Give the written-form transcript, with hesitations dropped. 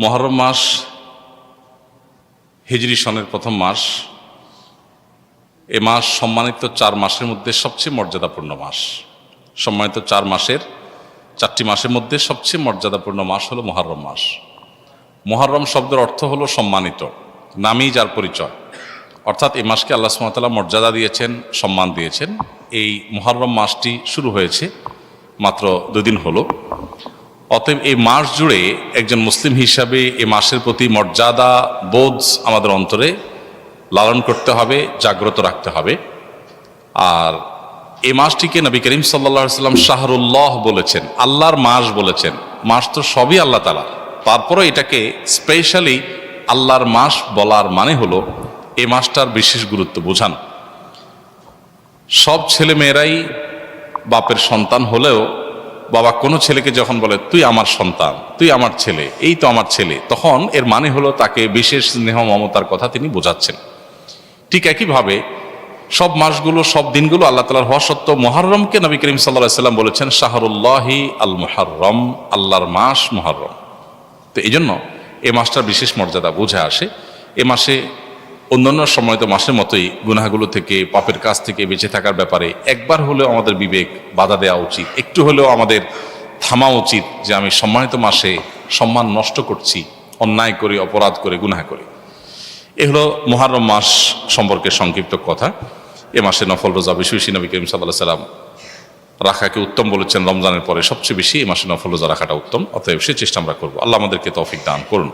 মুহররম মাস হিজরি সনের প্রথম মাস। এ মাস সম্মানিত 4 মাসের মধ্যে সবচেয়ে মর্যাদাপূর্ণ মাস। সম্মানিত 4টি মাসের মধ্যে সবচেয়ে মর্যাদাপূর্ণ মাস হলো মুহররম মাস। মুহররম শব্দের অর্থ হলো সম্মানিত, নামই যার পরিচয়। অর্থাৎ এই মাসকে আল্লাহ সুবহানাহু ওয়া তাআলা মর্যাদা দিয়েছেন, সম্মান দিয়েছেন। এই মুহররম মাসটি শুরু হয়েছে মাত্র 2 দিন হলো। অতএব এই মাস জুড়ে একজন মুসলিম হিসাবে এই মাসের প্রতি মর্যাদা বোধ আমাদের অন্তরে লালন করতে হবে, জাগ্রত রাখতে হবে। আর এই মাসটিকে নবী করিম সাল্লাল্লাহু আলাইহি ওয়াসাল্লাম শাহরুল্লাহ বলেছেন, আল্লাহর মাস বলেছেন। মাস তো সবই আল্লাহ তাআলা, তারপরও এটাকে স্পেশালি আল্লাহর মাস বলার মানে হলো এই মাসটার বিশেষ গুরুত্ব বোঝান। সব ছেলে মেয়েরাই বাপের সন্তান হলেও বাবা কোনো ছেলেকে যখন বলে তুই আমার সন্তান, তুই আমার ছেলে, এই তো আমার ছেলে, তখন এর মানে হলো তাকে বিশেষ স্নেহ মমতার কথা তিনি বোঝাচ্ছেন। ঠিক একইভাবে সব মাসগুলো, সব দিনগুলো আল্লাহ তাআলার হওয়া সত্ত্বেও মুহররমকে নবী করিম সাল্লাল্লাহু আলাইহি ওয়াসাল্লাম বলেছেন শাহরুল্লাহি আল মুহররম, আল্লাহর মাস মুহররম। তো এই জন্য এই মাসটার বিশেষ মর্যাদা বুঝে আসে। এ মাসে অন্যান্য সময়ত মাসের মতোই গুনাহগুলো থেকে, পাপের কাজ থেকে বেঁচে থাকার ব্যাপারে একবার হলেও আমাদের বিবেক বাধা দেওয়া উচিত, একটু হলেও আমাদের থামা উচিত যে আমি সম্মানিত মাসে সম্মান নষ্ট করছি, অন্যায় করে, অপরাধ করে, গুনাহ করে। এ হলো মুহররম মাস সম্পর্কে সংক্ষিপ্ত কথা। এ মাসে নফল রোজা বেশি বেশি নবী করিম সাল্লাল্লাহু আলাইহি ওয়াসাল্লাম রাখাকে উত্তম বলেছেন। রমজানের পরে সবচেয়ে বেশি এই মাসে নফল রোজা রাখাটা উত্তম। অতএব সে চেষ্টা আমরা করবো। আল্লাহ আমাদেরকে তৌফিক দান করুন।